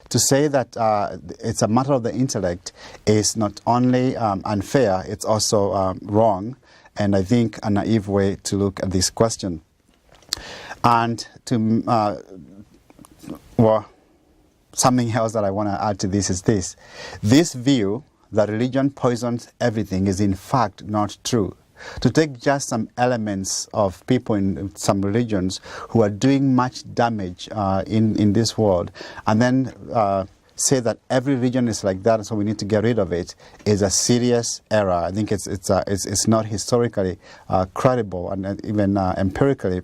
to say that it's a matter of the intellect is not only unfair, it's also wrong, and I think a naive way to look at this question. And to, something else that I want to add to this is this. This view that religion poisons everything is in fact not true. To take just some elements of people in some religions who are doing much damage in this world, and then say that every religion is like that, and so we need to get rid of it, is a serious error. I think it's not historically credible, and even empirically.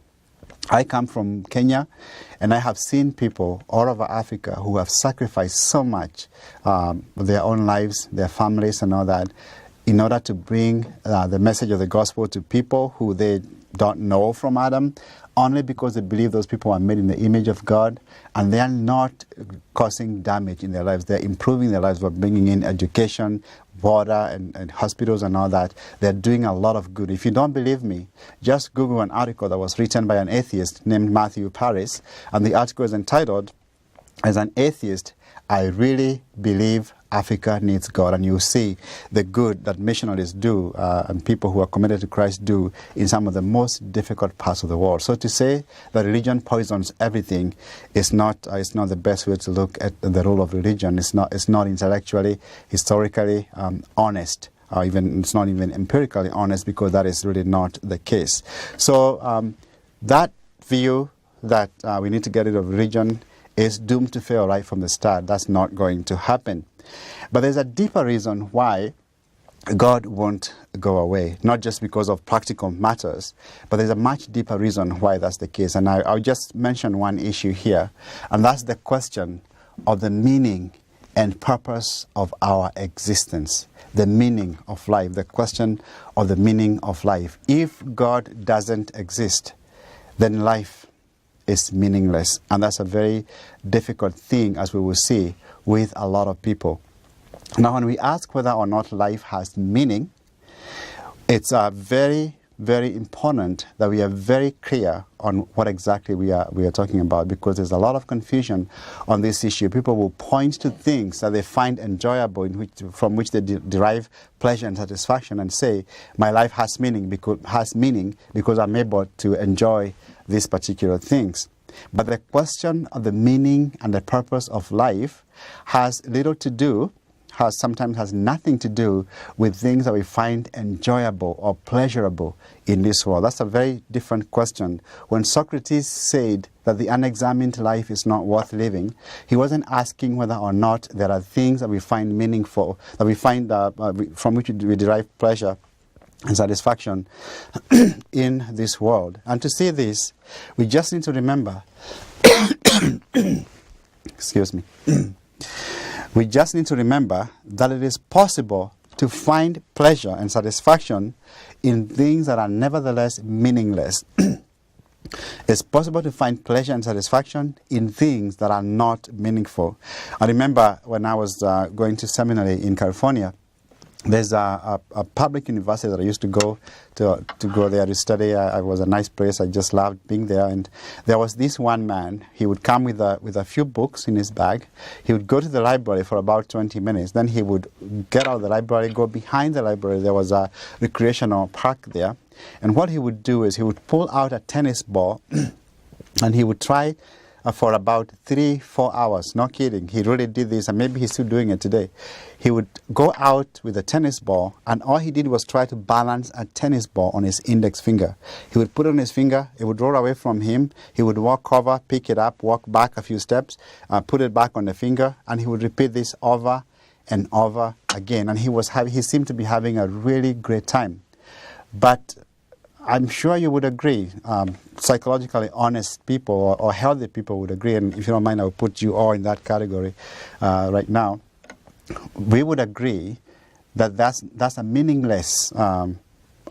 I come from Kenya, and I have seen people all over Africa who have sacrificed so much, their own lives, their families, and all that, in order to bring the message of the gospel to people who they don't know from Adam, only because they believe those people are made in the image of God, and they are not causing damage in their lives. They're improving their lives by bringing in education, water, and hospitals and all that. They're doing a lot of good. If you don't believe me, just Google an article that was written by an atheist named Matthew Paris, and the article is entitled, "As an Atheist, I Really Believe Africa Needs God," and you'll see the good that missionaries do and people who are committed to Christ do in some of the most difficult parts of the world. So to say that religion poisons everything is not the best way to look at the role of religion. It's not intellectually, historically honest. It's not even empirically honest, because that is really not the case. So that view that we need to get rid of religion is doomed to fail right from the start. That's not going to happen. But there's a deeper reason why God won't go away, not just because of practical matters, but there's a much deeper reason why that's the case. And I'll just mention one issue here, and that's the question of the meaning and purpose of our existence, the meaning of life, the question of the meaning of life. If God doesn't exist, then life is meaningless, and that's a very difficult thing, as we will see, with a lot of people. Now, when we ask whether or not life has meaning, it's very, very important that we are very clear on what exactly we are talking about, because there's a lot of confusion on this issue. People will point to things that they find enjoyable, from which they derive pleasure and satisfaction, and say, my life has meaning because I'm able to enjoy these particular things. But the question of the meaning and the purpose of life sometimes has nothing to do with things that we find enjoyable or pleasurable in this world. That's a very different question. When Socrates said that the unexamined life is not worth living, he wasn't asking whether or not there are things that we find meaningful, that we find from which we derive pleasure and satisfaction in this world. And to see this, we just need to remember excuse me. We just need to remember that it is possible to find pleasure and satisfaction in things that are nevertheless meaningless. It's possible to find pleasure and satisfaction in things that are not meaningful. I remember when I was going to seminary in California, there's a public university that I used to go there to study. It was a nice place. I just loved being there. And there was this one man. He would come with a few books in his bag. He would go to the library for about 20 minutes. Then he would get out of the library, go behind the library. There was a recreational park there. And what he would do is he would pull out a tennis ball and he would try for about 3-4 hours. No kidding. He really did this, and maybe he's still doing it today. He would go out with a tennis ball, and all he did was try to balance a tennis ball on his index finger. He would put it on his finger, it would roll away from him, he would walk over, pick it up, walk back a few steps, put it back on the finger, and he would repeat this over and over again. And he seemed to be having a really great time. But I'm sure you would agree, psychologically honest people or healthy people would agree, and if you don't mind, I'll put you all in that category right now. We would agree that that's a meaningless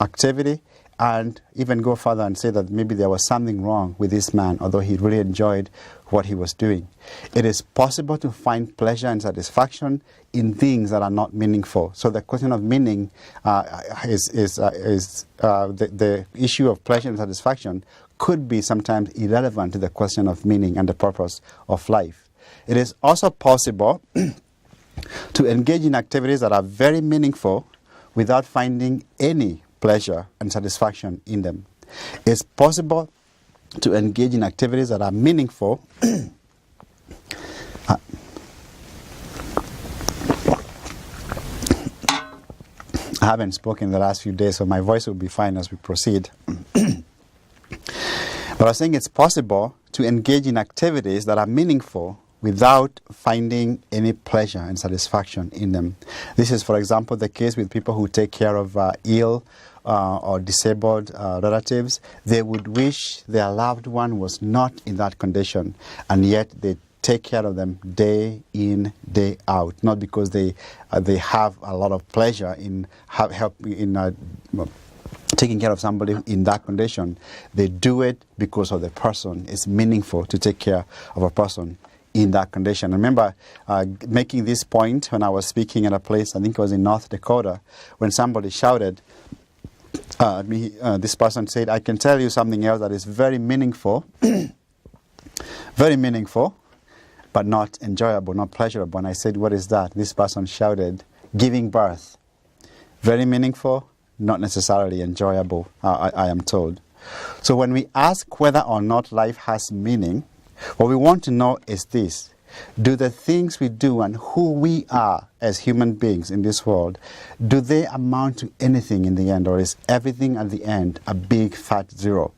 activity, and even go further and say that maybe there was something wrong with this man, although he really enjoyed what he was doing. It is possible to find pleasure and satisfaction in things that are not meaningful. So the question of meaning the issue of pleasure and satisfaction could be sometimes irrelevant to the question of meaning and the purpose of life. It is also possible to engage in activities that are very meaningful without finding any pleasure and satisfaction in them. It's possible to engage in activities that are meaningful I haven't spoken the last few days, so my voice will be fine as we proceed. But I was saying it's possible to engage in activities that are meaningful without finding any pleasure and satisfaction in them. This is, for example, the case with people who take care of ill or disabled relatives. They would wish their loved one was not in that condition, and yet they take care of them day in, day out, not because they have a lot of pleasure in taking care of somebody in that condition. They do it because of the person. It's meaningful to take care of a person in that condition. I remember making this point when I was speaking at a place, I think it was in North Dakota, when somebody shouted at me. This person said, "I can tell you something else that is very meaningful, very meaningful, but not enjoyable, not pleasurable." And I said, "What is that?" This person shouted, "Giving birth." Very meaningful, not necessarily enjoyable, I am told. So when we ask whether or not life has meaning, what we want to know is this: do the things we do and who we are as human beings in this world, do they amount to anything in the end, or is everything at the end a big fat zero?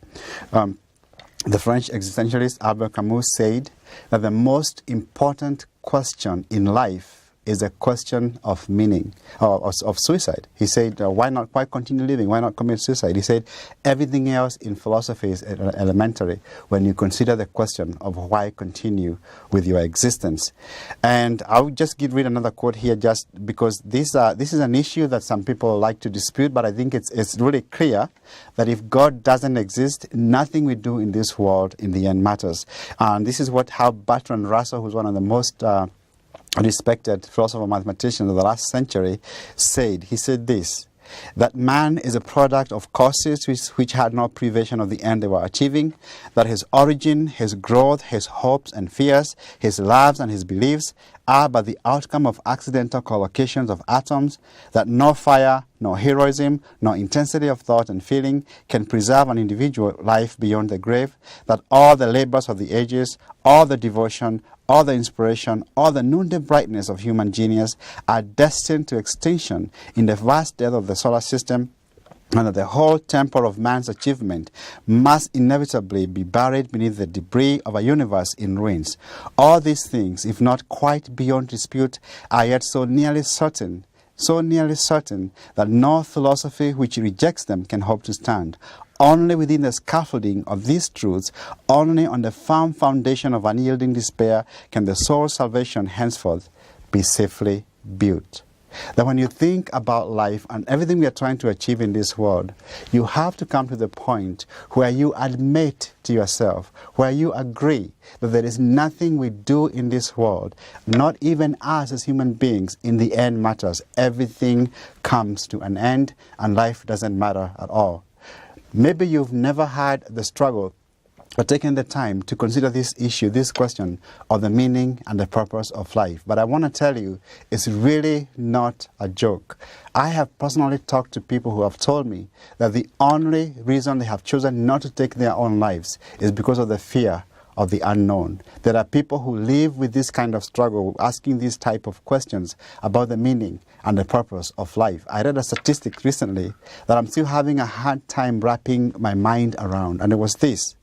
The French existentialist Albert Camus said that the most important question in life is a question of meaning, of suicide. He said, why continue living? Why not commit suicide? He said, everything else in philosophy is elementary when you consider the question of why continue with your existence. And I'll just read another quote here, just because this is an issue that some people like to dispute, but I think it's really clear that if God doesn't exist, nothing we do in this world in the end matters. And this is how Bertrand Russell, who's one of the most respected philosopher mathematician of the last century, said. He said this: that man is a product of causes which had no prevision of the end they were achieving, that his origin, his growth, his hopes and fears, his loves and his beliefs are but the outcome of accidental collocations of atoms, that no fire, no heroism, no intensity of thought and feeling can preserve an individual life beyond the grave, that all the labors of the ages, all the devotion, all the inspiration, all the noonday brightness of human genius are destined to extinction in the vast death of the solar system, and that the whole temple of man's achievement must inevitably be buried beneath the debris of a universe in ruins. All these things, if not quite beyond dispute, are yet so nearly certain that no philosophy which rejects them can hope to stand. Only within the scaffolding of these truths, only on the firm foundation of unyielding despair, can the soul's salvation henceforth be safely built. That when you think about life and everything we are trying to achieve in this world, you have to come to the point where you admit to yourself, where you agree that there is nothing we do in this world, not even us as human beings, in the end matters. Everything comes to an end and life doesn't matter at all. Maybe you've never had the struggle or taken the time to consider this issue, this question of the meaning and the purpose of life. But I want to tell you, it's really not a joke. I have personally talked to people who have told me that the only reason they have chosen not to take their own lives is because of the fear of the unknown. There are people who live with this kind of struggle, asking these type of questions about the meaning and the purpose of life. I read a statistic recently that I'm still having a hard time wrapping my mind around, and it was this: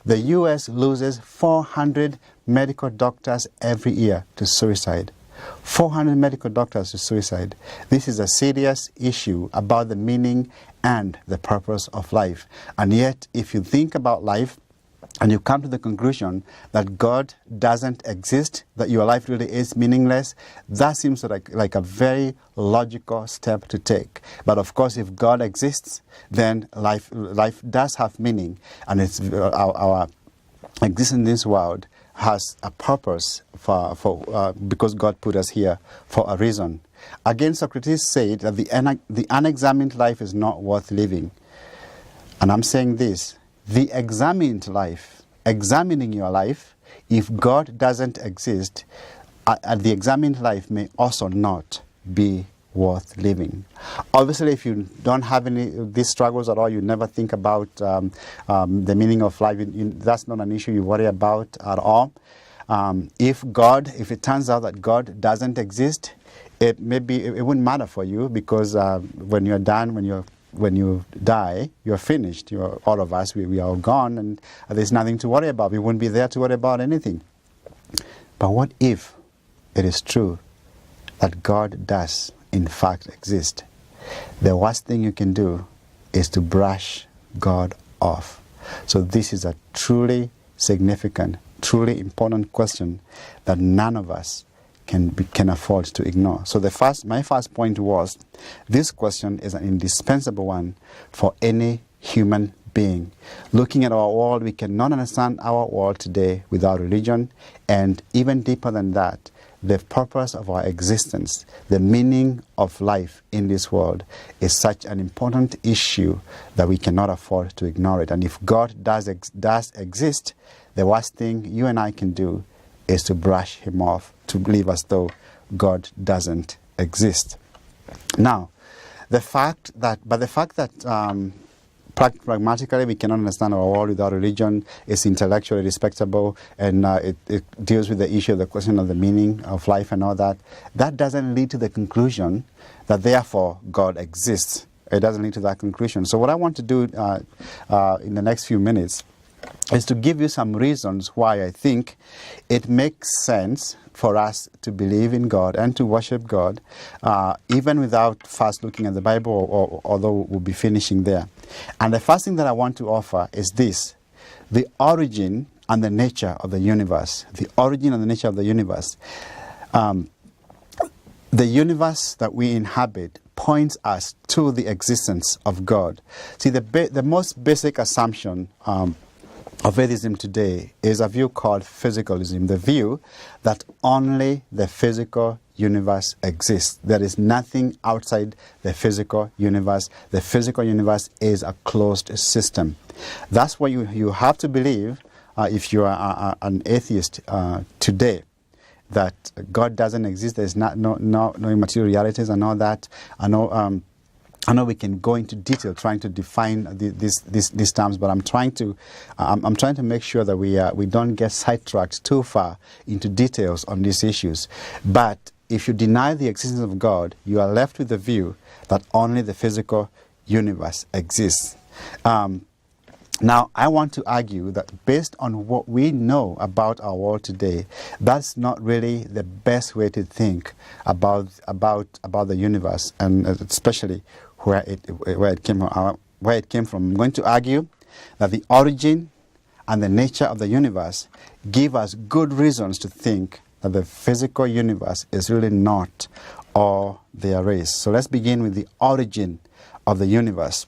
the U.S. loses 400 medical doctors every year to suicide. 400 medical doctors to suicide. This is a serious issue about the meaning and the purpose of life. And yet, if you think about life, and you come to the conclusion that God doesn't exist, that your life really is meaningless, that seems like a very logical step to take. But of course, if God exists, then life does have meaning, and it's our existence in this world has a purpose because God put us here for a reason. Again, Socrates said that the unexamined life is not worth living. And I'm saying this: the examined life, examining your life, if God doesn't exist, the examined life may also not be worth living. Obviously, if you don't have any of these struggles at all, you never think about the meaning of life, that's not an issue you worry about at all. If it turns out that God doesn't exist, it wouldn't matter for you, because when you're done, when you die, you're finished. All of us, we are all gone, and there's nothing to worry about. We wouldn't be there to worry about anything. But what if it is true that God does in fact exist? The worst thing you can do is to brush God off. So this is a truly significant, truly important question that none of us can afford to ignore. So my first point was, this question is an indispensable one for any human being. Looking at our world, we cannot understand our world today without religion, and even deeper than that, the purpose of our existence, the meaning of life in this world is such an important issue that we cannot afford to ignore it. And if God does exist, the worst thing you and I can do is to brush him off, to believe as though God doesn't exist. Now, the fact that pragmatically we cannot understand our world without religion is intellectually respectable, and it deals with the issue of the question of the meaning of life and all that. That doesn't lead to the conclusion that therefore God exists. It doesn't lead to that conclusion. So what I want to do in the next few minutes is to give you some reasons why I think it makes sense for us to believe in God and to worship God, even without first looking at the Bible, although we'll be finishing there. And the first thing that I want to offer is this: the origin and the nature of the universe. The origin and the nature of the universe. The universe that we inhabit points us to the existence of God. See, the most basic assumption of atheism today is a view called physicalism, the view that only the physical universe exists. There is nothing outside the physical universe. The physical universe is a closed system. That's what you have to believe if you are an atheist today, that God doesn't exist. There's no immaterial realities and all that. I know we can go into detail trying to define these terms, but I'm trying to make sure that we don't get sidetracked too far into details on these issues. But if you deny the existence of God, you are left with the view that only the physical universe exists. Now, I want to argue that based on what we know about our world today, that's not really the best way to think about the universe, and especially where it came from. I'm going to argue that the origin and the nature of the universe give us good reasons to think that the physical universe is really not all there is. So let's begin with the origin of the universe.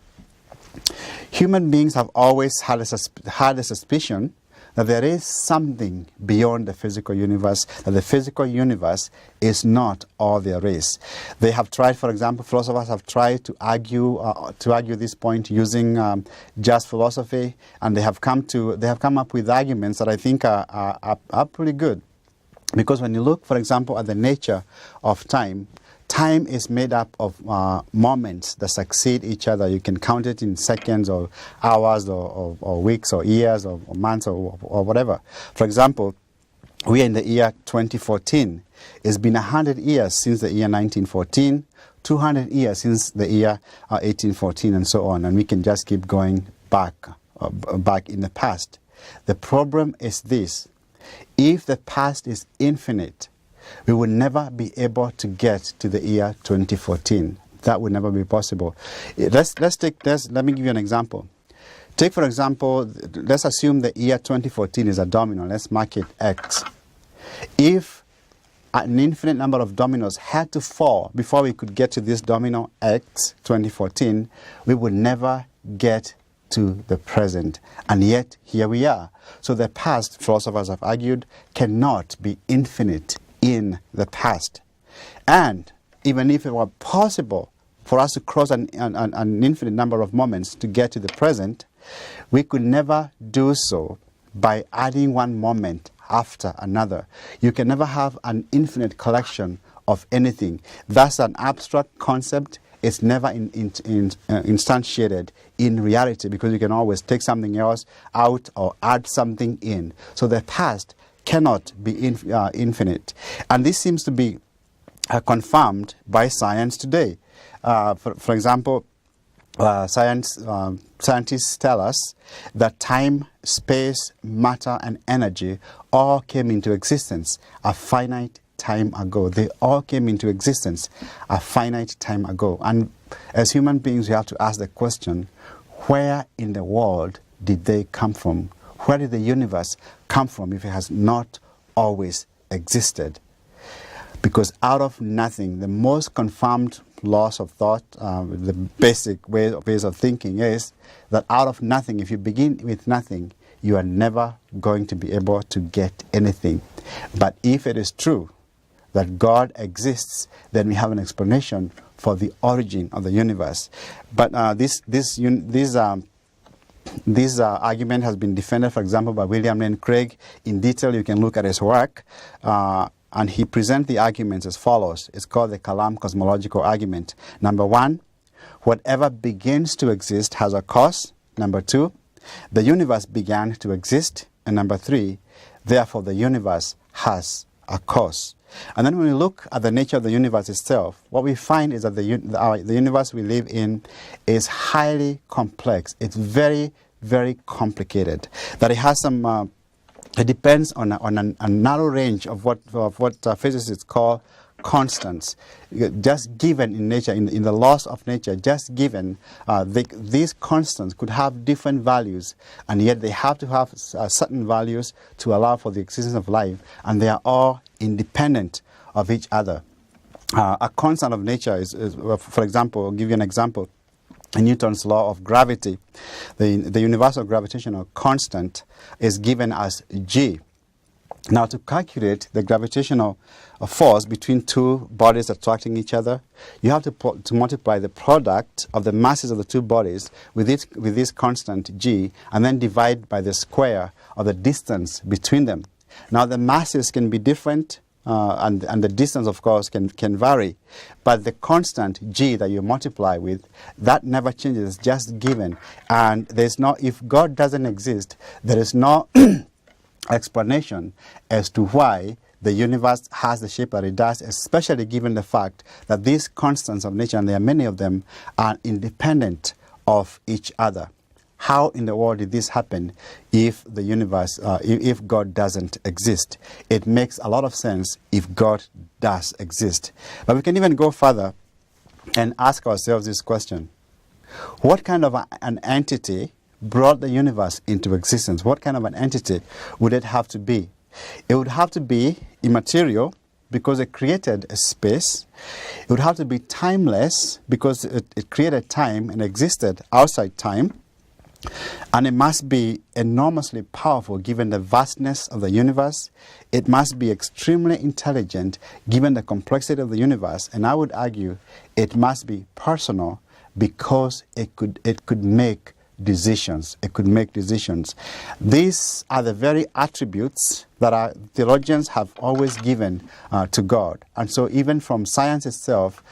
Human beings have always had a suspicion that there is something beyond the physical universe, that the physical universe is not all there is. They have tried, for example, philosophers have tried to argue this point using just philosophy, and they have come up with arguments that I think are pretty good. Because when you look, for example, at the nature of time, time is made up of moments that succeed each other. You can count it in seconds or hours or weeks or years or months or whatever. For example, we are in the year 2014. It's been 100 years since the year 1914, 200 years since the year 1814, and so on. And we can just keep going back in the past. The problem is this: if the past is infinite, we will never be able to get to the year 2014. That would never be possible. Let me give you an example. Take, for example, let's assume the year 2014 is a domino. Let's mark it X. If an infinite number of dominoes had to fall before we could get to this domino X 2014, we would never get to the present. And yet, here we are. So the past, philosophers have argued, cannot be infinite in the past. And even if it were possible for us to cross an infinite number of moments to get to the present, we could never do so by adding one moment after another. You can never have an infinite collection of anything. That's an abstract concept. It's never instantiated in reality, because you can always take something else out or add something in. So the past cannot be infinite. And this seems to be confirmed by science today. For example, scientists tell us that time, space, matter, and energy all came into existence a finite time ago. They all came into existence a finite time ago. And as human beings, we have to ask the question, where in the world did they come from? Where did the universe come from if it has not always existed? Because out of nothing, the most confirmed laws of thought, the basic ways of thinking is that out of nothing, if you begin with nothing, you are never going to be able to get anything. But if it is true that God exists, then we have an explanation for the origin of the universe. But this argument has been defended, for example, by William Lane Craig. In detail, you can look at his work. And he presents the arguments as follows. It's called the Kalam cosmological argument. Number one, whatever begins to exist has a cause. Number two, the universe began to exist. And number three, therefore the universe has a cause. And then when we look at the nature of the universe itself, what we find is that the universe we live in is highly complex. It's very, very complicated. That it has some... It depends on a narrow range of what physicists call constants, just given in nature, in the laws of nature, just given. These constants could have different values, and yet they have to have certain values to allow for the existence of life, and they are all independent of each other. A constant of nature is, for example, I'll give you an example. Newton's law of gravity, the universal gravitational constant is given as G. Now, to calculate the gravitational force between two bodies attracting each other, you have to multiply the product of the masses of the two bodies with this constant G, and then divide by the square of the distance between them. Now, the masses can be different, and the distance, of course, can vary. But the constant G that you multiply with, that never changes. It's just given. And there's no, if God doesn't exist, there is no explanation as to why the universe has the shape that it does, especially given the fact that these constants of nature, and there are many of them, are independent of each other. How in the world did this happen if the universe, if God doesn't exist? It makes a lot of sense if God does exist. But we can even go further and ask ourselves this question. What kind of an entity brought the universe into existence? What kind of an entity would it have to be? It would have to be immaterial, because it created a space. It would have to be timeless, because it created time and existed outside time. And it must be enormously powerful given the vastness of the universe. It must be extremely intelligent given the complexity of the universe. And I would argue it must be personal, because it could make decisions. It could make decisions. These are the very attributes that our theologians have always given to God. And so even from science itself,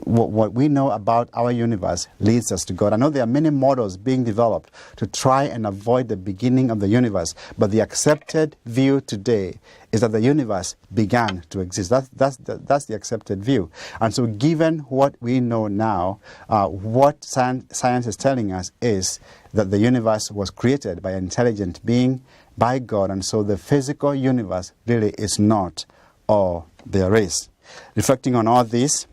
what we know about our universe leads us to God. I know there are many models being developed to try and avoid the beginning of the universe, but the accepted view today is that the universe began to exist. That's the accepted view. And so given what we know now, what science is telling us is that the universe was created by an intelligent being, by God, and so the physical universe really is not all there is. Reflecting on all this,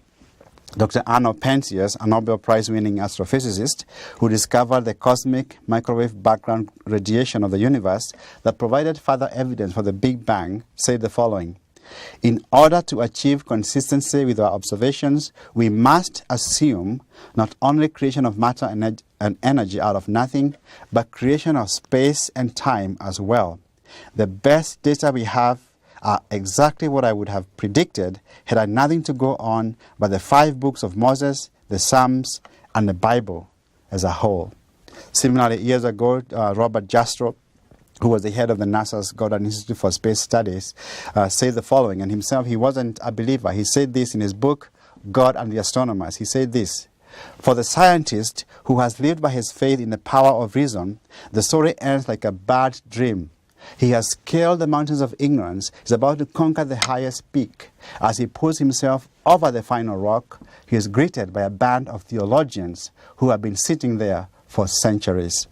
Dr. Arnold Penzias, a Nobel Prize-winning astrophysicist who discovered the cosmic microwave background radiation of the universe that provided further evidence for the Big Bang, said the following: "In order to achieve consistency with our observations, we must assume not only creation of matter and energy out of nothing, but creation of space and time as well. The best data we have are exactly what I would have predicted had I nothing to go on but the 5 books of Moses, the Psalms, and the Bible as a whole." Similarly, years ago, Robert Jastrow, who was the head of the NASA's Goddard Institute for Space Studies, said the following. And himself, he wasn't a believer. He said this in his book, God and the Astronomers. He said this: "For the scientist who has lived by his faith in the power of reason, the story ends like a bad dream. He has scaled the mountains of ignorance, is about to conquer the highest peak. As he pulls himself over the final rock, he is greeted by a band of theologians who have been sitting there for centuries.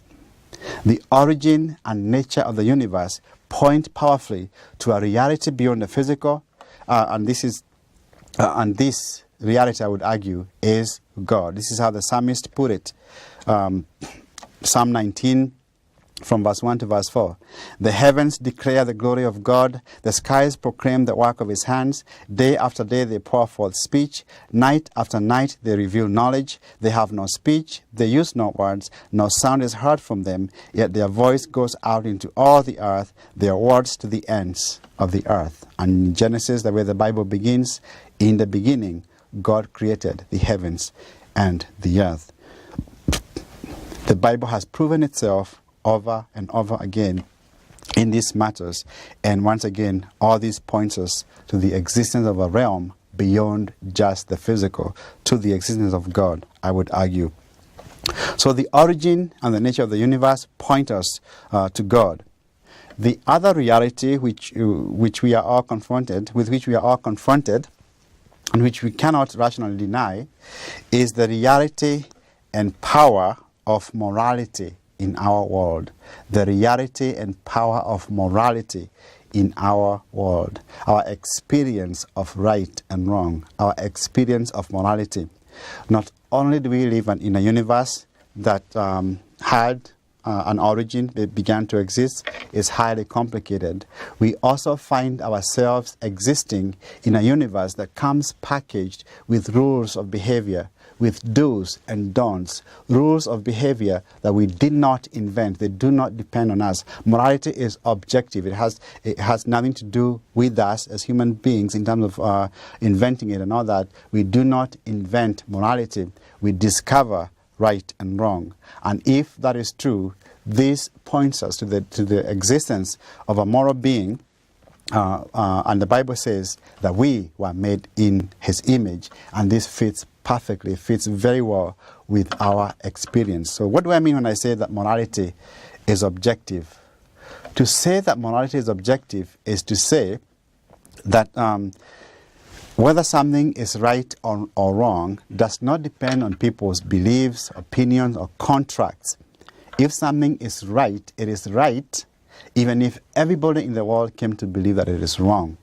The origin and nature of the universe point powerfully to a reality beyond the physical, and this reality, I would argue, is God." This is how the psalmist put it. Psalm 19, from verse 1 to verse 4. "The heavens declare the glory of God. The skies proclaim the work of his hands. Day after day they pour forth speech. Night after night they reveal knowledge. They have no speech. They use no words. No sound is heard from them. Yet their voice goes out into all the earth. Their words to the ends of the earth." And in Genesis, the way the Bible begins, "In the beginning, God created the heavens and the earth." The Bible has proven itself over and over again in these matters, and once again, all this points us to the existence of a realm beyond just the physical, to the existence of God, I would argue. So the origin and the nature of the universe point us to God. The other reality with which we are all confronted, and which we cannot rationally deny, is the reality and power of morality in our world. The reality and power of morality in our world. Our experience of right and wrong. Our experience of morality. Not only do we live in a universe that had an origin, it began to exist, is highly complicated. We also find ourselves existing in a universe that comes packaged with rules of behavior, with do's and don'ts, rules of behavior that we did not invent. They do not depend on us. Morality is objective. It has nothing to do with us as human beings in terms of inventing it and all that. We do not invent morality. We discover right and wrong. And if that is true, this points us to the existence of a moral being, and the Bible says that we were made in his image, and this fits perfectly, fits very well with our experience. So what do I mean when I say that morality is objective? To say that morality is objective is to say that whether something is right or wrong does not depend on people's beliefs, opinions, or contracts. If something is right, it is right, even if everybody in the world came to believe that it is wrong.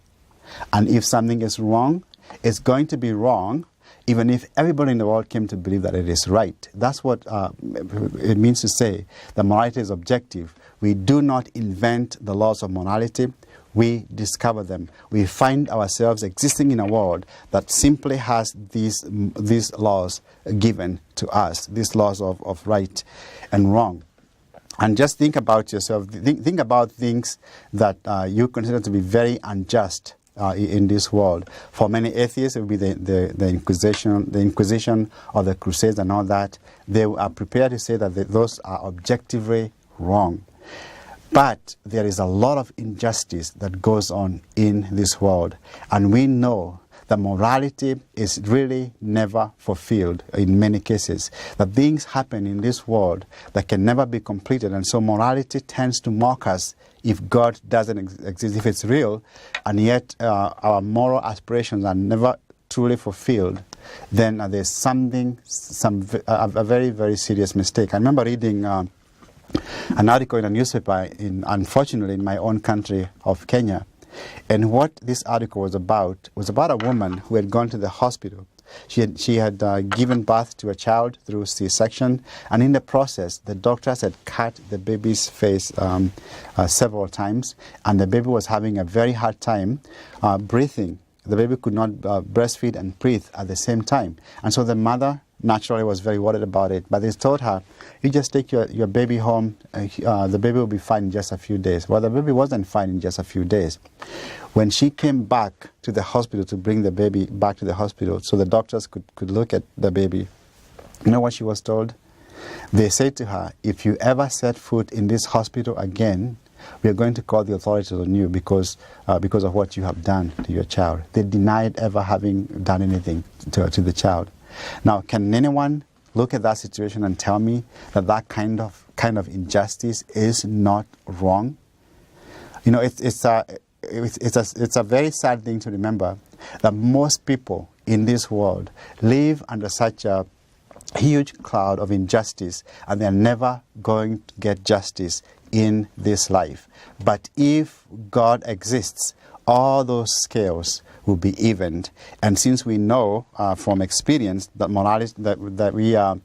And if something is wrong, it's going to be wrong, even if everybody in the world came to believe that it is right. That's what it means to say that morality is objective. We do not invent the laws of morality. We discover them. We find ourselves existing in a world that simply has these laws given to us, these laws of right and wrong. And just think about yourself. Think about things that you consider to be very unjust in this world. For many atheists, it would be the Inquisition or the Crusades and all that. They are prepared to say that those are objectively wrong. But there is a lot of injustice that goes on in this world. And we know that morality is really never fulfilled in many cases. That things happen in this world that can never be completed. And so morality tends to mock us if God doesn't exist, if it's real, and yet our moral aspirations are never truly fulfilled. Then there's a very, very serious mistake. I remember reading an article in a newspaper, unfortunately in my own country of Kenya. And what this article was about a woman who had gone to the hospital. She had given birth to a child through C-section, and in the process, the doctors had cut the baby's face several times, and the baby was having a very hard time breathing. The baby could not breastfeed and breathe at the same time. And so the mother naturally was very worried about it. But they told her, you just take your baby home, the baby will be fine in just a few days. Well, the baby wasn't fine in just a few days. When she came back to the hospital to bring the baby back to the hospital so the doctors could look at the baby, you know what she was told? They said to her, if you ever set foot in this hospital again, we are going to call the authorities on you because of what you have done to your child. They denied ever having done anything to the child. Now, can anyone look at that situation and tell me that that kind of injustice is not wrong? You know, it's a very sad thing to remember that most people in this world live under such a huge cloud of injustice, and they're never going to get justice in this life. But if God exists, all those scales will be evened. And since we know from experience that morality, that we are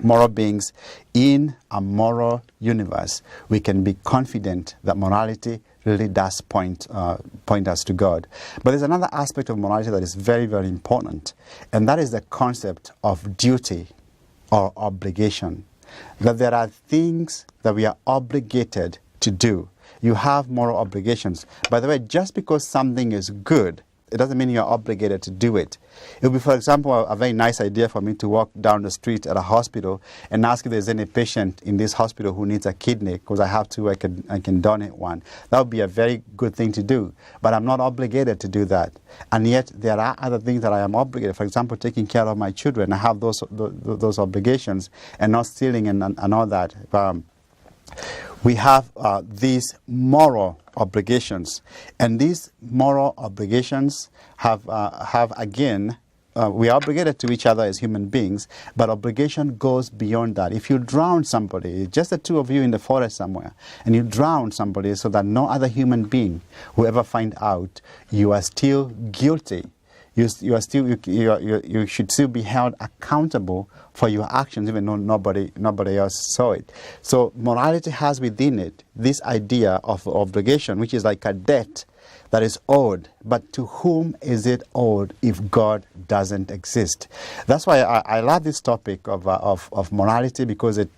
moral beings in a moral universe, we can be confident that morality really does point us to God. But there's another aspect of morality that is very, very important, and that is the concept of duty or obligation. That there are things that we are obligated to do. You have moral obligations. By the way, just because something is good, it doesn't mean you're obligated to do it. It would be, for example, a very nice idea for me to walk down the street at a hospital and ask if there's any patient in this hospital who needs a kidney, because I have two, I can donate one. That would be a very good thing to do. But I'm not obligated to do that. And yet there are other things that I am obligated. For example, taking care of my children. I have those obligations, and not stealing and all that. We have these moral obligations, and these moral obligations have again, we are obligated to each other as human beings, but obligation goes beyond that. If you drown somebody, just the two of you in the forest somewhere, and you drown somebody so that no other human being will ever find out, you are still guilty. You should still be held accountable for your actions, even though nobody else saw it. So morality has within it this idea of obligation, which is like a debt that is owed. But to whom is it owed if God doesn't exist? That's why I love this topic of morality, because it,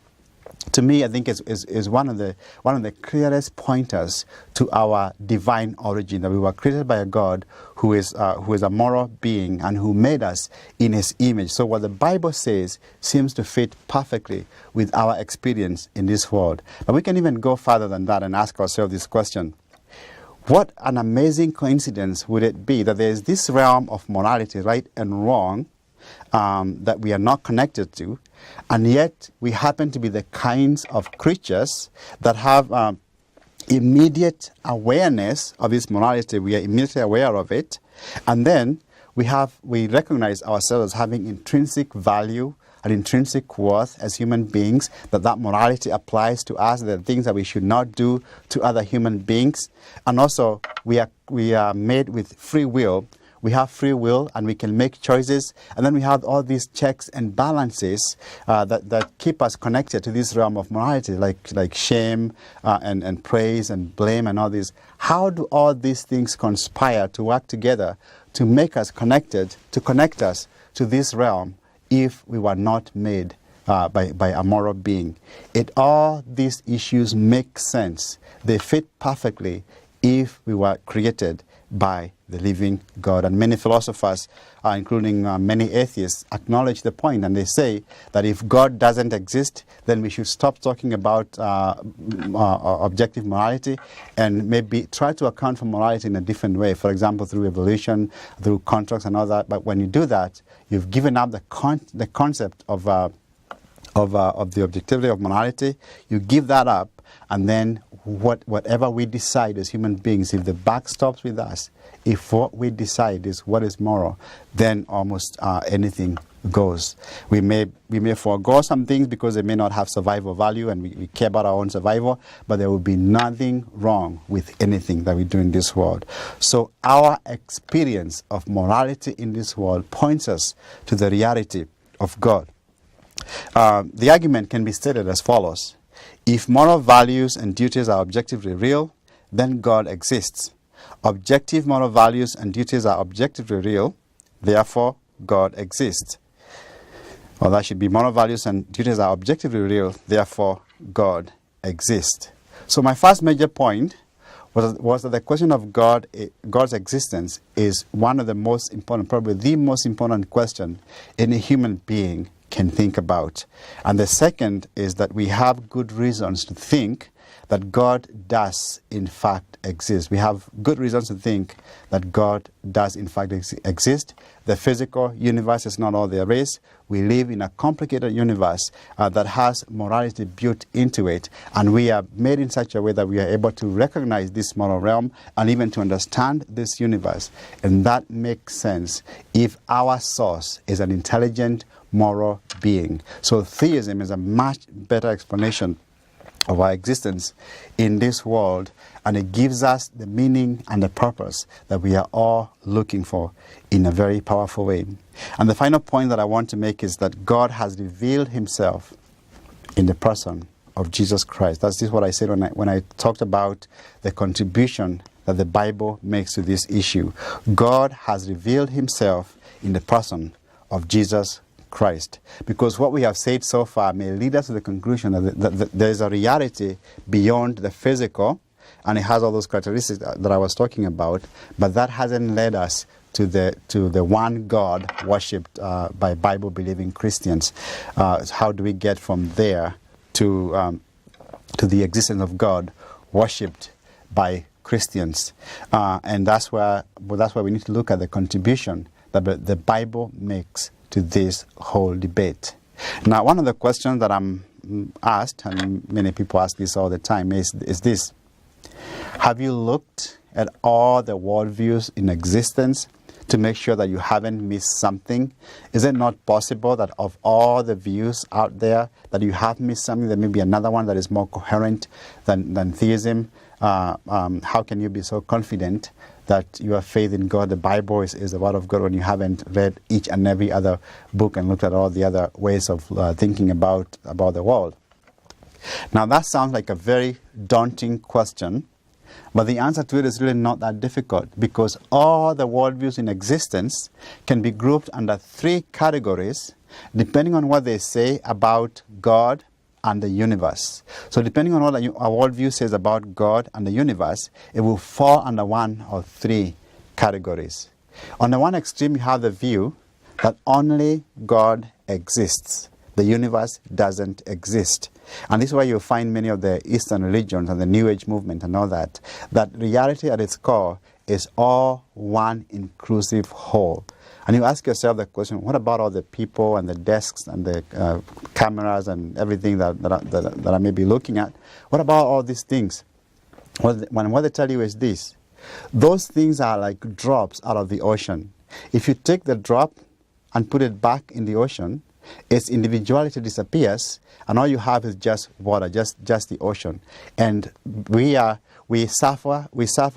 to me, I think is one of the clearest pointers to our divine origin, that we were created by a God who is a moral being and who made us in His image. So what the Bible says seems to fit perfectly with our experience in this world. But we can even go further than that and ask ourselves this question: what an amazing coincidence would it be that there is this realm of morality, right and wrong, that we are not connected to, and yet we happen to be the kinds of creatures that have immediate awareness of this morality. We are immediately aware of it, and then we recognize ourselves as having intrinsic value and intrinsic worth as human beings, that morality applies to us. There are things that we should not do to other human beings, and also we are made with free will. We have free will and we can make choices, and then we have all these checks and balances that keep us connected to this realm of morality, like shame and praise and blame and all this. How do all these things conspire to work together to make us connected, to connect us to this realm if we were not made by a moral being? All these issues make sense. They fit perfectly if we were created by the living God. And many philosophers, including many atheists, acknowledge the point, and they say that if God doesn't exist, then we should stop talking about objective morality and maybe try to account for morality in a different way. For example, through evolution, through contracts and all that. But when you do that, you've given up the concept of the objectivity of morality. You give that up, and then whatever we decide as human beings, if the buck stops with us, if what we decide is what is moral, then almost anything goes. We may forego some things because they may not have survival value, and we care about our own survival, but there will be nothing wrong with anything that we do in this world. So our experience of morality in this world points us to the reality of God. The argument can be stated as follows: if moral values and duties are objectively real, then God exists. Objective moral values and duties are objectively real, therefore God exists. Or that should be: moral values and duties are objectively real, therefore God exists. So my first major point was that the question of God's existence is one of the most important, probably the most important question any human being can think about. And the second is that we have good reasons to think that God does in fact exist. We have good reasons to think that God does in fact exist. The physical universe is not all there is. We live in a complicated universe that has morality built into it, and we are made in such a way that we are able to recognize this moral realm and even to understand this universe. And that makes sense if our source is an intelligent, moral being. So theism is a much better explanation of our existence in this world, and it gives us the meaning and the purpose that we are all looking for in a very powerful way. And the final point that I want to make is that God has revealed himself in the person of Jesus Christ. That's just what I said when I talked about the contribution that the Bible makes to this issue. God has revealed himself in the person of Jesus Christ. Because what we have said so far may lead us to the conclusion that there is a reality beyond the physical, and it has all those characteristics that I was talking about, but that hasn't led us to the one God worshipped by Bible-believing Christians. How do we get from there to the existence of God worshipped by Christians? And that's why we need to look at the contribution that the Bible makes to this whole debate. Now, one of the questions that I'm asked, and many people ask this all the time, is this: have you looked at all the worldviews in existence to make sure that you haven't missed something? Is it not possible that of all the views out there that you have missed something? There may be another one that is more coherent than theism. How can you be so confident that your faith in God, the Bible, is the Word of God, when you haven't read each and every other book and looked at all the other ways of thinking about the world? Now, that sounds like a very daunting question, but the answer to it is really not that difficult, because all the worldviews in existence can be grouped under three categories depending on what they say about God and the universe. So depending on what our worldview says about God and the universe, it will fall under one or three categories. On the one extreme, you have the view that only God exists. The universe doesn't exist. And this is why you'll find many of the Eastern religions and the New Age movement and all that reality at its core is all one inclusive whole. And you ask yourself the question, what about all the people and the desks and the cameras and everything that I may be looking at? What about all these things? What they tell you is this: those things are like drops out of the ocean. If you take the drop and put it back in the ocean, its individuality disappears, and all you have is just water, just the ocean. And we suffer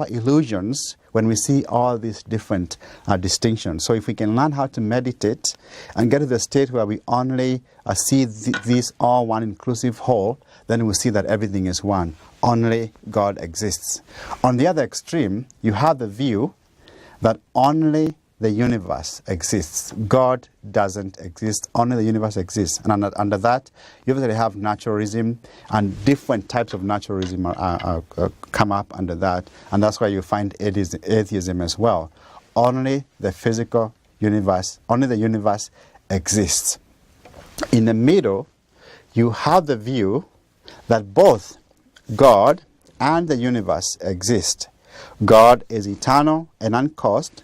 illusions when we see all these different distinctions. So if we can learn how to meditate and get to the state where we only see these all one inclusive whole, then we'll see that everything is one. Only God exists. On the other extreme, you have the view that only the universe exists. God doesn't exist. Only the universe exists. And under that, you obviously have naturalism, and different types of naturalism come up under that. And that's why you find atheism as well. Only the physical universe, only the universe exists. In the middle, you have the view that both God and the universe exist. God is eternal and uncaused,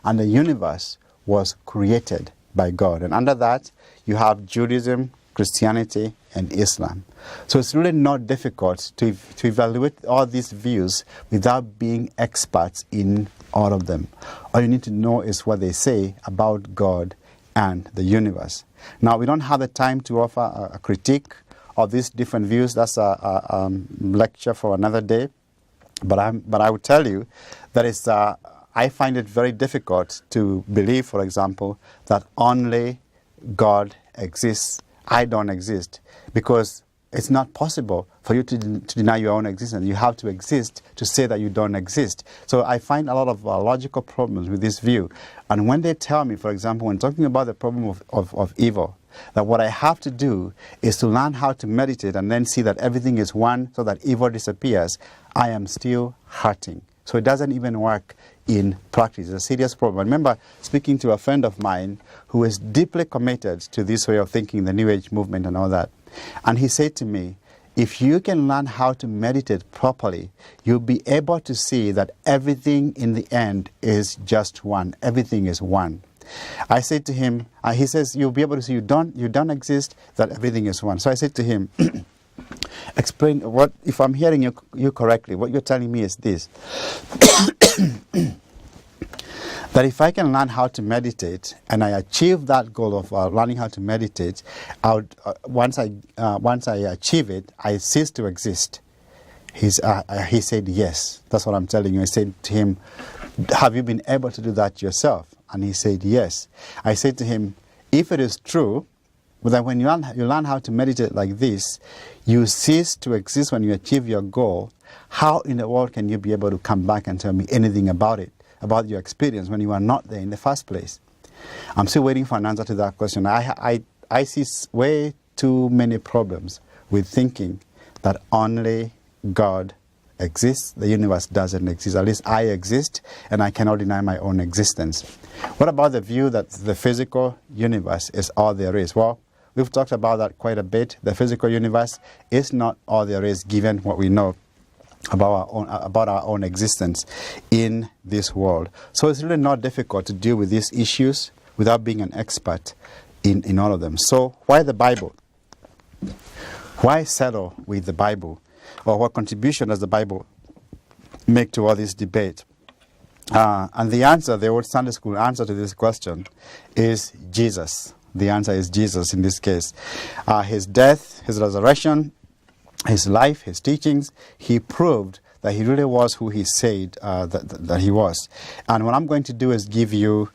and the universe was created by God. And under that, you have Judaism, Christianity, and Islam. So it's really not difficult to evaluate all these views without being experts in all of them. All you need to know is what they say about God and the universe. Now, we don't have the time to offer a critique of these different views. That's a lecture for another day. But I would tell you that it's I find it very difficult to believe, for example, that only God exists, I don't exist, because it's not possible for you to deny your own existence. You have to exist to say that you don't exist. So I find a lot of logical problems with this view. And when they tell me, for example, when talking about the problem of evil, that what I have to do is to learn how to meditate and then see that everything is one so that evil disappears, I am still hurting. So it doesn't even work in practice. It's a serious problem. I remember speaking to a friend of mine who is deeply committed to this way of thinking, the New Age movement and all that. And he said to me, if you can learn how to meditate properly, you'll be able to see that everything in the end is just one. Everything is one. I said to him, he says, you'll be able to see you don't exist, that everything is one. So I said to him, explain what, if I'm hearing you correctly, what you're telling me is this. That if I can learn how to meditate and I achieve that goal of learning how to meditate, once I achieve it, I cease to exist. He said, yes. That's what I'm telling you. I said to him, have you been able to do that yourself? And he said, yes. I said to him, if it is true, that when you learn how to meditate like this, you cease to exist when you achieve your goal, how in the world can you be able to come back and tell me anything about it, about your experience when you are not there in the first place? I'm still waiting for an answer to that question. I see way too many problems with thinking that only God exists, the universe doesn't exist. At least I exist, and I cannot deny my own existence. What about the view that the physical universe is all there is? Well, we've talked about that quite a bit. The physical universe is not all there is, given what we know about our own existence in this world. So it's really not difficult to deal with these issues without being an expert in all of them. So why the Bible? Why settle with the Bible? Or what contribution does the Bible make to all this debate? And the answer, the old Sunday school answer to this question is Jesus. The answer is Jesus in this case. His death, his resurrection, his life, his teachings, he proved that he really was who he said that he was. And what I'm going to do is give you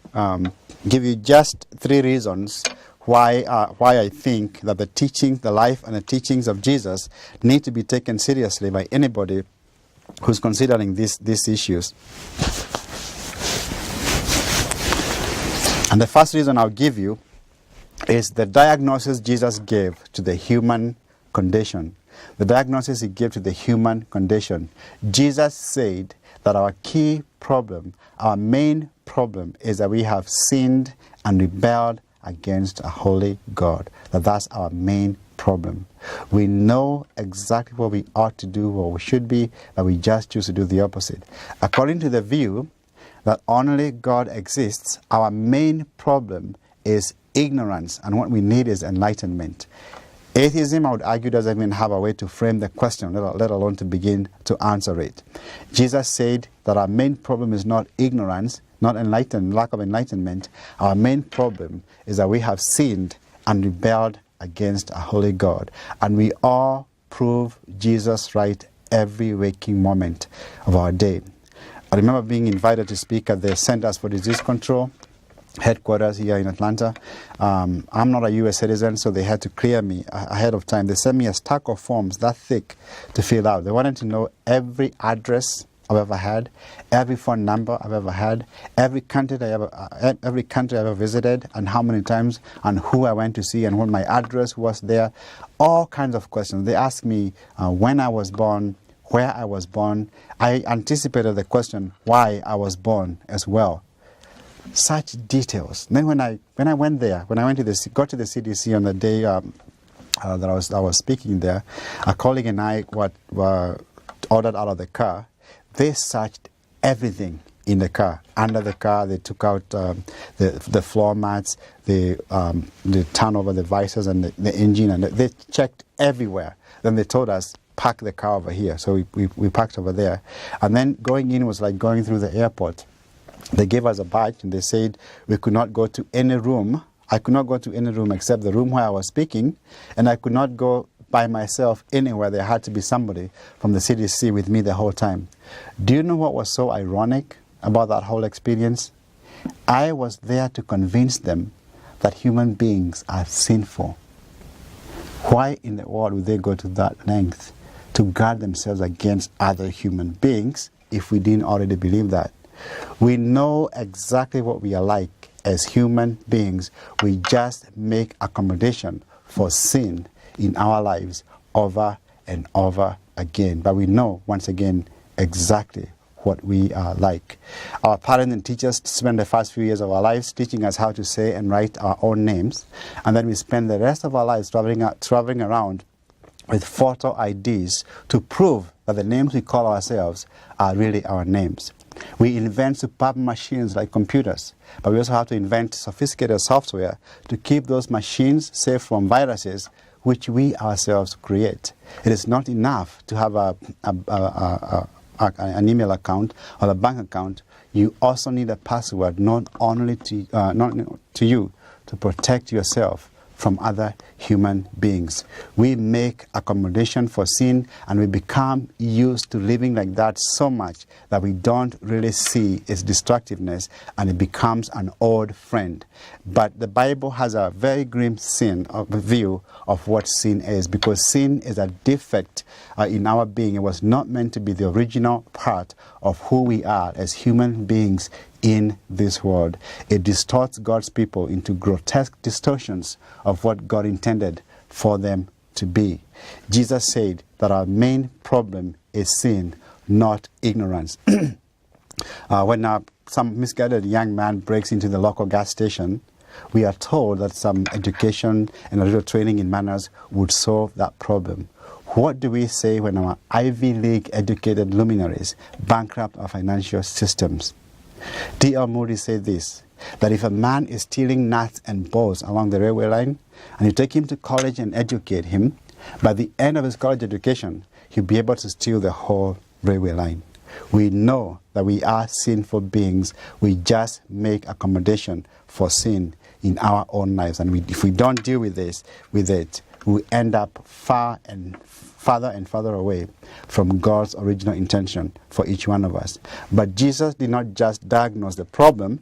just 3 reasons why I think that the teaching, the life and the teachings of Jesus need to be taken seriously by anybody who's considering these issues. And the first reason I'll give you is the diagnosis Jesus gave to the human condition. The diagnosis he gave to the human condition. Jesus said that our key problem, our main problem, is that we have sinned and rebelled against a holy God. That's our main problem. We know exactly what we ought to do, what we should be, but we just choose to do the opposite. According to the view that only God exists, our main problem is ignorance, and what we need is enlightenment. Atheism, I would argue, doesn't even have a way to frame the question, let alone to begin to answer it. Jesus said that our main problem is not ignorance, not lack of enlightenment. Our main problem is that we have sinned and rebelled against a holy God. And we all prove Jesus right every waking moment of our day. I remember being invited to speak at the Centers for Disease Control headquarters here in Atlanta. I'm not a U.S. citizen, so they had to clear me ahead of time. They sent me a stack of forms that thick to fill out. They wanted to know every address I've ever had, every phone number I've ever had, every country I've ever visited, and how many times, and who I went to see, and what my address was there. All kinds of questions. They asked me when I was born, where I was born. I anticipated the question why I was born as well. Such details. Then when I went there, got to the CDC on the day that I was speaking there, a colleague and I were ordered out of the car. They searched everything in the car. Under the car, they took out the floor mats, they turned over the visors and the engine, and they checked everywhere. Then they told us, park the car over here. So we parked over there. And then going in was like going through the airport. They gave us a badge and they said we could not go to any room. I could not go to any room except the room where I was speaking, and I could not go by myself anywhere. There had to be somebody from the CDC with me the whole time. Do you know what was so ironic about that whole experience? I was there to convince them that human beings are sinful. Why in the world would they go to that length to guard themselves against other human beings if we didn't already believe that? We know exactly what we are like as human beings. We just make accommodation for sin in our lives over and over again. But we know, once again, exactly what we are like. Our parents and teachers spend the first few years of our lives teaching us how to say and write our own names. And then we spend the rest of our lives traveling around with photo IDs to prove that the names we call ourselves are really our names. We invent superb machines like computers, but we also have to invent sophisticated software to keep those machines safe from viruses which we ourselves create. It is not enough to have an email account or a bank account. You also need a password not only to you to protect yourself from other human beings. We make accommodation for sin, and we become used to living like that so much that we don't really see its destructiveness, and it becomes an old friend. But the Bible has a very grim view of what sin is, because sin is a defect in our being. It was not meant to be the original part of who we are as human beings in this world. It distorts God's people into grotesque distortions of what God intended for them to be. Jesus said that our main problem is sin, not ignorance. When some misguided young man breaks into the local gas station, we are told that some education and a little training in manners would solve that problem. What do we say when our Ivy League educated luminaries bankrupt our financial systems? D.L. Moody said this, that if a man is stealing nuts and bolts along the railway line, and you take him to college and educate him, by the end of his college education, he'll be able to steal the whole railway line. We know that we are sinful beings. We just make accommodation for sin in our own lives. And if we don't deal with it, we end up farther and farther away from God's original intention for each one of us. But Jesus did not just diagnose the problem,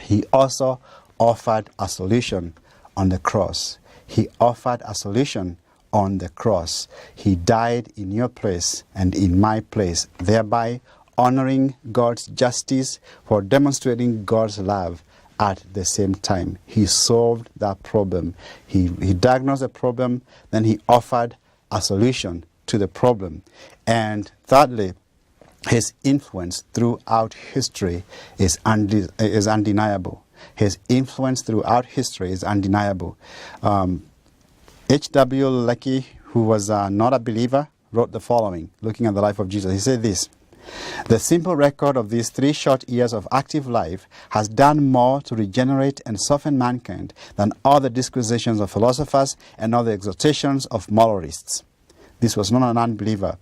he also offered a solution on the cross. He offered a solution on the cross. He died in your place and in my place, thereby honoring God's justice for demonstrating God's love at the same time. He solved that problem. He diagnosed the problem, then he offered a solution to the problem. And thirdly, his influence throughout history is undeniable. His influence throughout history is undeniable. H.W. Leckie, who was not a believer, wrote the following, looking at the life of Jesus. He said this: "The simple record of these 3 short years of active life has done more to regenerate and soften mankind than all the disquisitions of philosophers and all the exhortations of moralists." This was not an unbeliever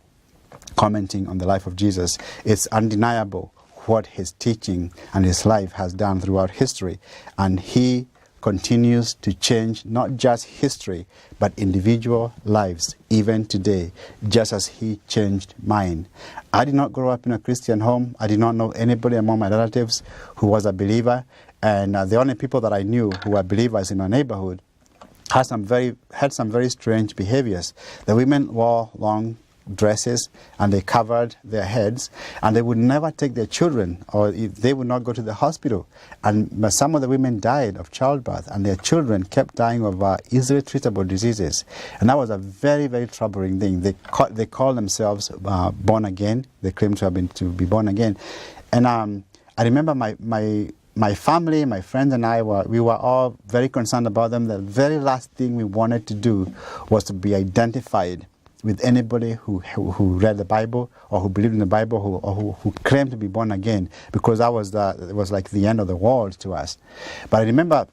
commenting on the life of Jesus. It's undeniable what his teaching and his life has done throughout history. And he continues to change not just history, but individual lives, even today, just as he changed mine. I did not grow up in a Christian home. I did not know anybody among my relatives who was a believer. And the only people that I knew who were believers in our neighborhood had some very strange behaviors. The women wore long dresses and they covered their heads, and they would never take their children, or they would not go to the hospital. And some of the women died of childbirth, and their children kept dying of easily treatable diseases. And that was a very, very troubling thing. They call themselves born again. They claim to be born again. And I remember my family, my friends and I we were all very concerned about them. The very last thing we wanted to do was to be identified with anybody who read the Bible or who believed in the Bible or who claimed to be born again, because it was like the end of the world to us. But I remember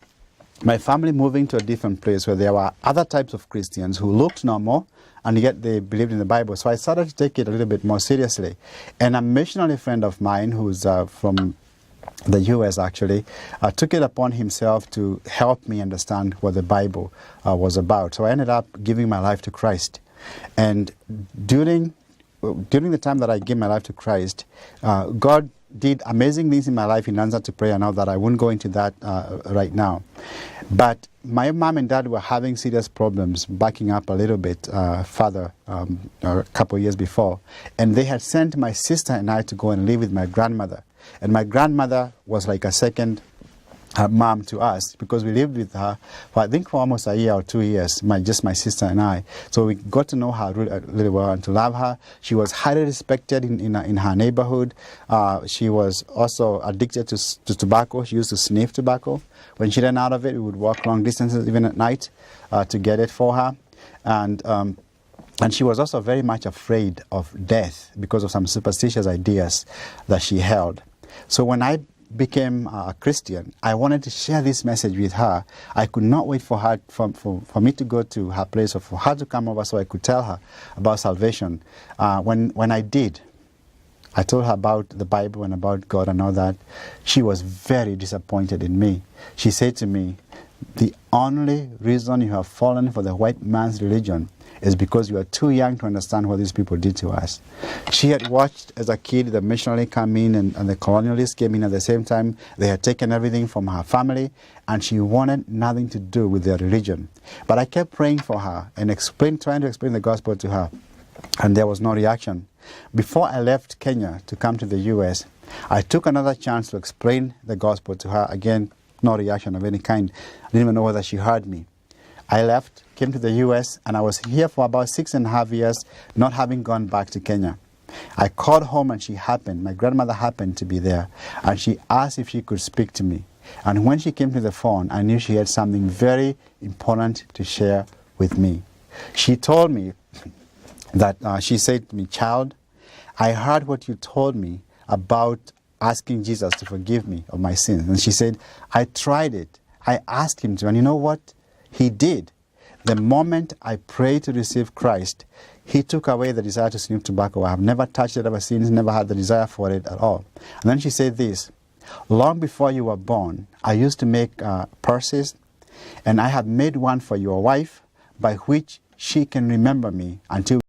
my family moving to a different place where there were other types of Christians who looked normal, and yet they believed in the Bible. So I started to take it a little bit more seriously. And a missionary friend of mine who's from the U.S. actually took it upon himself to help me understand what the Bible was about. So I ended up giving my life to Christ. And during the time that I gave my life to Christ, God did amazing things in my life in answer to prayer. Now that I won't go into that right now. But my mom and dad were having serious problems, backing up a little bit further a couple of years before. And they had sent my sister and I to go and live with my grandmother. And my grandmother was like a second mom to us, because we lived with her for almost a year or 2 years, just my sister and I. So we got to know her really well and to love her. She was highly respected in her neighborhood. She was also addicted to tobacco. She used to sniff tobacco. When she ran out of it, we would walk long distances even at night to get it for her. And And she was also very much afraid of death because of some superstitious ideas that she held. So when I became a Christian, I wanted to share this message with her. I could not wait for her, for me to go to her place, or for her to come over so I could tell her about salvation. When I did, I told her about the Bible and about God and all that. She was very disappointed in me. She said to me, "The only reason you have fallen for the white man's religion is because you are too young to understand what these people did to us." She had watched as a kid the missionary come in and the colonialists came in at the same time. They had taken everything from her family and she wanted nothing to do with their religion. But I kept praying for her and trying to explain the gospel to her, and there was no reaction. Before I left Kenya to come to the US, I took another chance to explain the gospel to her. Again, no reaction of any kind. I didn't even know whether she heard me. I left, came to the US, and I was here for about 6.5 years, not having gone back to Kenya. I called home and my grandmother happened to be there, and she asked if she could speak to me. And when she came to the phone, I knew she had something very important to share with me. She told me that, she said to me, "Child, I heard what you told me about asking Jesus to forgive me of my sins." And she said, "I tried it. I asked him to, and you know what? He did. The moment I prayed to receive Christ, he took away the desire to smoke tobacco. I have never touched it ever since, never had the desire for it at all." And then she said this, "Long before you were born, I used to make purses, and I have made one for your wife by which she can remember me until